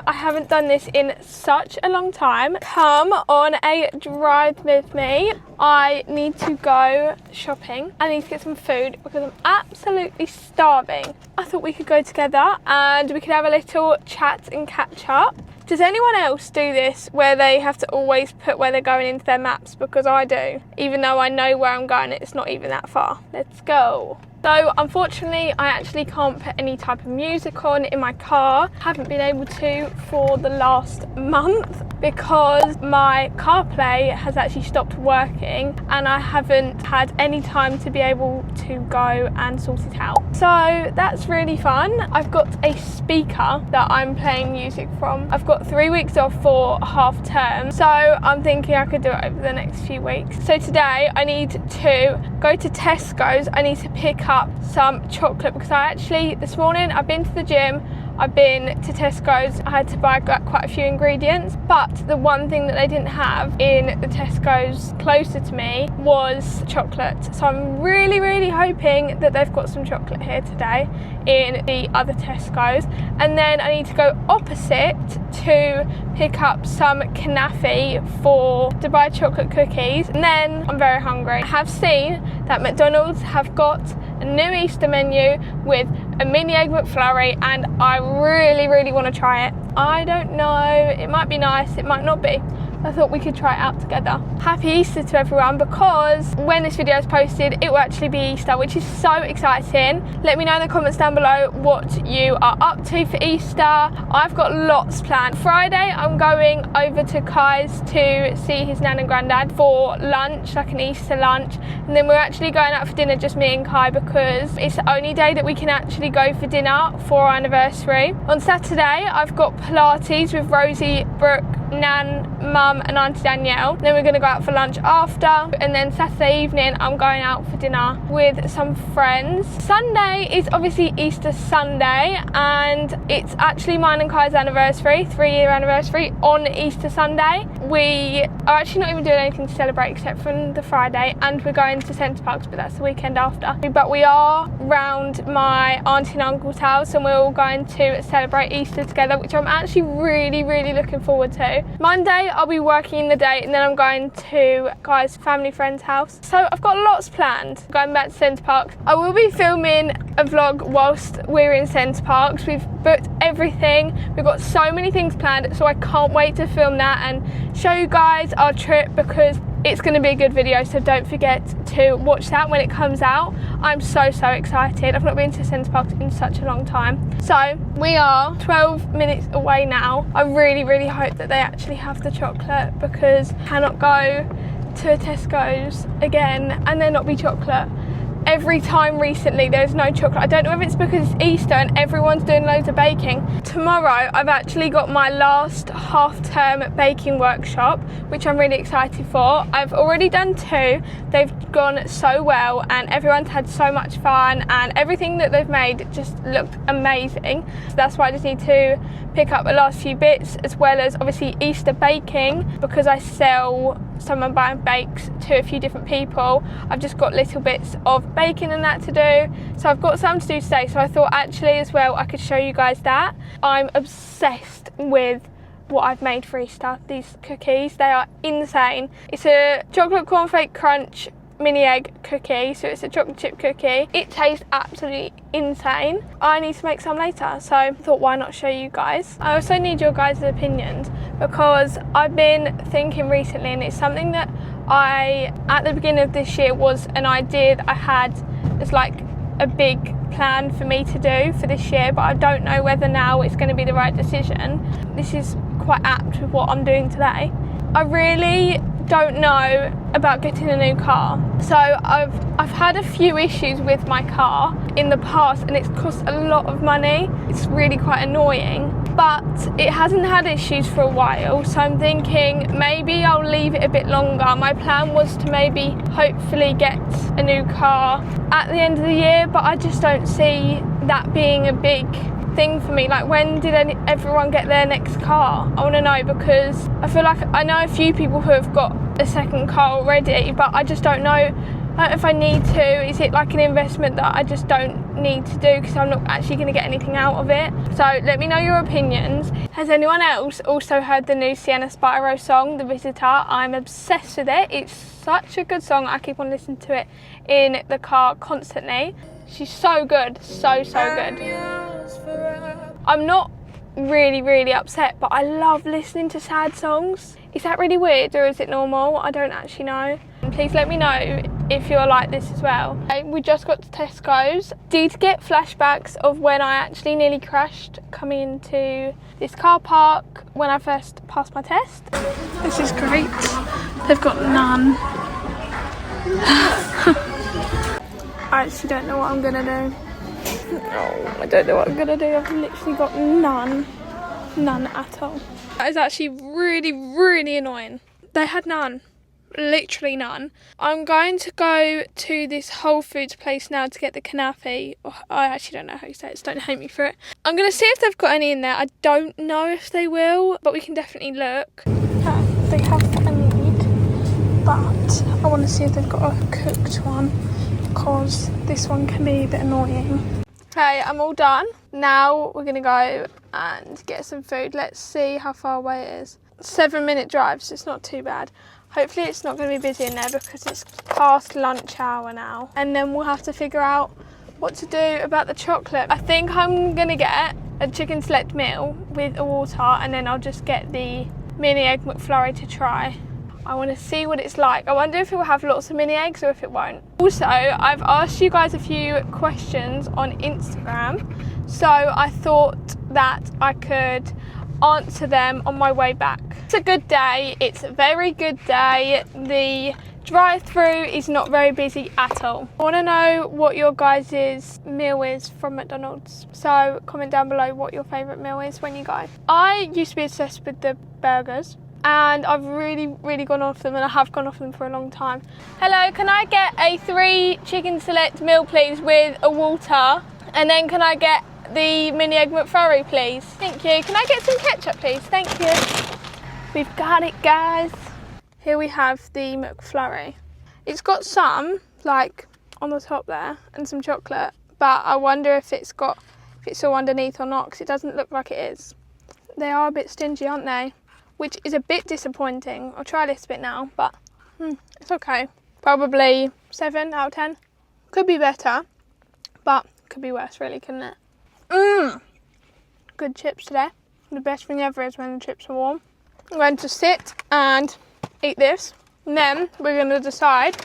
I haven't done this in such a long time. Come on a drive with me. I need to go shopping. I need to get some food because I'm absolutely starving. I thought we could go together and we could have a little chat and catch up. Does anyone else do this where they have to always put where they're going into their maps? Because I do. Even though I know where I'm going, it's not even that far. Let's go. So unfortunately, I actually can't put any type of music on in my car. Haven't been able to for the last month because my CarPlay has actually stopped working and I haven't had any time to be able to go and sort it out. So that's really fun. I've got a speaker that I'm playing music from. I've got 3 weeks off for half term, so I'm thinking I could do it over the next few weeks. So today I need to go to Tesco's. I need to pick up some chocolate because this morning I've been to the gym, I've been to Tesco's, I had to buy quite a few ingredients, but the one thing that they didn't have in the Tesco's closer to me was chocolate. So I'm really hoping that they've got some chocolate here today in the other Tesco's. And then I need to go opposite to pick up some knafe for Dubai chocolate cookies. And then I'm very hungry. I have seen that McDonald's have got a new Easter menu with a mini egg McFlurry and I really want to try it. I don't know, it might be nice, it might not be. I thought we could try it out together. Happy Easter to everyone, because when this video is posted it will actually be Easter, which is so exciting. Let me know in the comments down below what you are up to for Easter. I've got lots planned. Friday I'm going over to Kai's to see his nan and granddad for lunch, like an Easter lunch, and then we're actually going out for dinner, just me and Kai, because it's the only day that we can actually go for dinner for our anniversary. On Saturday I've got Pilates with Rosie, Brooke, Nan, Mum and Auntie Danielle. Then we're going to go out for lunch after, and then Saturday evening I'm going out for dinner with some friends. Sunday is obviously Easter Sunday and it's actually mine and Kai's anniversary, 3-year anniversary on Easter Sunday. We are actually not even doing anything to celebrate except from the Friday, and we're going to Centre Parks, but that's the weekend after. But we are round my auntie and uncle's house and we're all going to celebrate Easter together, which I'm actually really looking forward to. Monday I'll be working in the day and then I'm going to Guy's family friend's house. So I've got lots planned. Going back to Centre Parks. I will be filming a vlog whilst we're in Centre Parks. We've booked everything. We've got so many things planned, so I can't wait to film that and show you guys our trip, because it's going to be a good video, so don't forget to watch that when it comes out. I'm so excited. I've not been to Centre Parks in such a long time. So we are 12 minutes away now. I really hope that they actually have the chocolate, because I cannot go to a Tesco's again and there not be chocolate. Every time recently there's no chocolate. I don't know if it's because it's Easter and everyone's doing loads of baking. Tomorrow I've actually got my last half-term baking workshop, which I'm really excited for. I've already done 2. They've gone so well and everyone's had so much fun and everything that they've made just looked amazing. So that's why I just need to pick up the last few bits, as well as obviously Easter baking, because I sell some of my bakes to a few different people. I've just got little bits of baking and that to do, so I've got some to do today. So I thought actually as well I could show you guys that. I'm obsessed with what I've made for Easter. These cookies, they are insane. It's a chocolate cornflake crunch mini egg cookie, so it's a chocolate chip cookie. It tastes absolutely insane. I need to make some later, so I thought why not show you guys. I also need your guys' opinions, because I've been thinking recently, and it's something that I, at the beginning of this year, was an idea that I had as like a big plan for me to do for this year, but I don't know whether now it's going to be the right decision. This is quite apt with what I'm doing today. I really don't know about getting a new car. So I've had a few issues with my car in the past and it's cost a lot of money. It's really quite annoying, but it hasn't had issues for a while, so I'm thinking maybe I'll leave it a bit longer. My plan was to maybe hopefully get a new car at the end of the year, but I just don't see that being a big thing for me. Like, when did everyone get their next car? I want to know, because I feel like I know a few people who have got a second car already, but I just don't know if I need to. Is it like an investment that I just don't need to do because I'm not actually going to get anything out of it? So let me know your opinions. Has anyone else also heard the new Sienna Spyro song, The Visitor? I'm obsessed with it. It's such a good song. I keep on listening to it in the car constantly. She's so good, so good. I'm not really upset, but I love listening to sad songs. Is that really weird or is it normal? I don't actually know. Please let me know if you're like this as well. Okay, we just got to Tesco's. Did get flashbacks of when I actually nearly crashed coming into this car park when I first passed my test. This is great. They've got none. I actually don't know what I'm gonna do. No, I don't know what I'm gonna do. I've literally got none at all. That is actually really annoying. They had none, literally none. I'm going to go to this Whole Foods place now to get the knafe. Oh, I actually don't know how you say it, so don't hate me for it. I'm gonna see if they've got any in there. I don't know if they will, but we can definitely look. They have what I need, but I want to see if they've got a cooked one, because this one can be a bit annoying. Okay, I'm all done. Now we're gonna go and get some food. Let's see how far away it is. 7-minute drive, so it's not too bad. Hopefully it's not gonna be busy in there because it's past lunch hour now. And then we'll have to figure out what to do about the chocolate. I think I'm gonna get a chicken select meal with a water, and then I'll just get the mini egg McFlurry to try. I want to see what it's like. I wonder if it will have lots of mini eggs or if it won't. Also, I've asked you guys a few questions on Instagram, so I thought that I could answer them on my way back. It's a good day. It's a very good day. The drive-through is not very busy at all. I want to know what your guys' meal is from McDonald's. So comment down below what your favourite meal is when you go. I used to be obsessed with the burgers, and I've really gone off them, and I have gone off them for a long time. Hello, can I get a 3 chicken select meal please with a water, and then can I get the mini egg McFlurry please? Thank you. Can I get some ketchup please? Thank you. We've got it, guys. Here we have the McFlurry. It's got some like on the top there and some chocolate, but I wonder if it's all underneath or not, because it doesn't look like it is. They are a bit stingy, aren't they? Which is a bit disappointing. I'll try this bit now, but it's okay. Probably 7 out of 10. Could be better, but could be worse really, couldn't it? Good chips today. The best thing ever is when the chips are warm. I'm going to sit and eat this, and then we're going to decide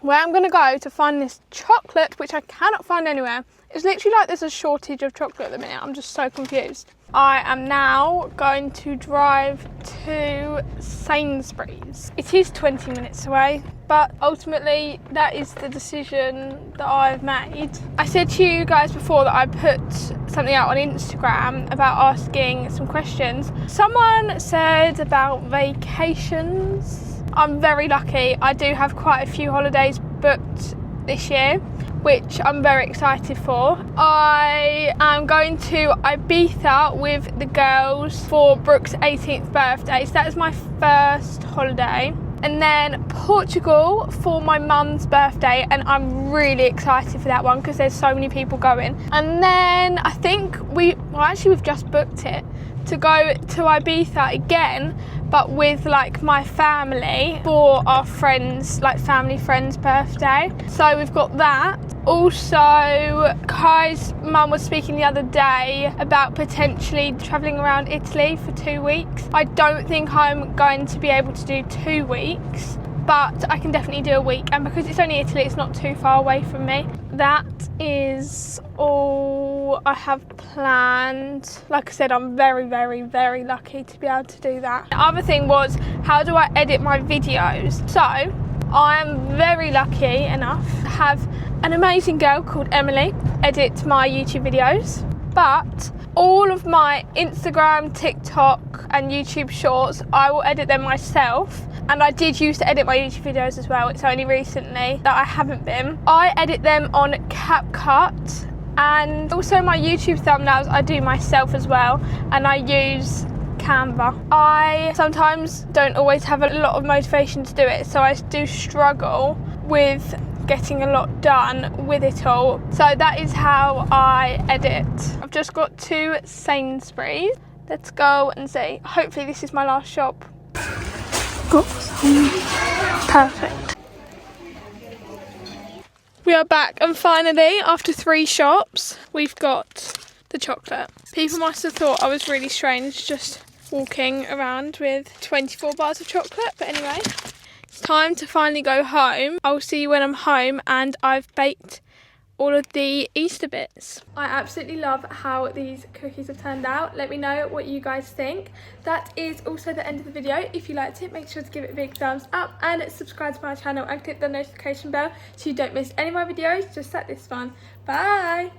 where I'm going to go to find this chocolate, which I cannot find anywhere. It's literally like there's a shortage of chocolate at the minute. I'm just so confused. I am now going to drive to Sainsbury's. It is 20 minutes away, but ultimately that is the decision that I've made. I said to you guys before that I put something out on Instagram about asking some questions. Someone said about vacations. I'm very lucky. I do have quite a few holidays booked this year, which I'm very excited for. I am going to Ibiza with the girls for Brooke's 18th birthday, so that is my first holiday. And then Portugal for my mum's birthday, and I'm really excited for that one because there's so many people going. And then I think we've just booked it to go to Ibiza again, but with like my family for our friends, like family friends' birthday. So we've got that. Also, Kai's mum was speaking the other day about potentially travelling around Italy for 2 weeks. I don't think I'm going to be able to do 2 weeks, but I can definitely do a week, and because it's only Italy, it's not too far away from me. That is all I have planned. Like I said, I'm very lucky to be able to do that. The other thing was, how do I edit my videos? So I am very lucky enough to have an amazing girl called Emily edit my YouTube videos, but all of my Instagram, TikTok and YouTube shorts, I will edit them myself. And I did used to edit my YouTube videos as well. It's only recently that I haven't been. I edit them on CapCut, and also my YouTube thumbnails I do myself as well, and I use Canva. I sometimes don't always have a lot of motivation to do it, so I do struggle with getting a lot done with it all. So that is how I edit. I've just got to Sainsbury's. Let's go and see. Hopefully this is my last shop. Got some. Perfect. We are back, and finally, after 3 shops, we've got the chocolate. People must have thought I was really strange just walking around with 24 bars of chocolate, but anyway, it's time to finally go home. I'll see you when I'm home and I've baked all of the Easter bits. I absolutely love how these cookies have turned out. Let me know what you guys think. That is also the end of the video. If you liked it, make sure to give it a big thumbs up and subscribe to my channel and click the notification bell so you don't miss any of my videos, just like this one. Bye!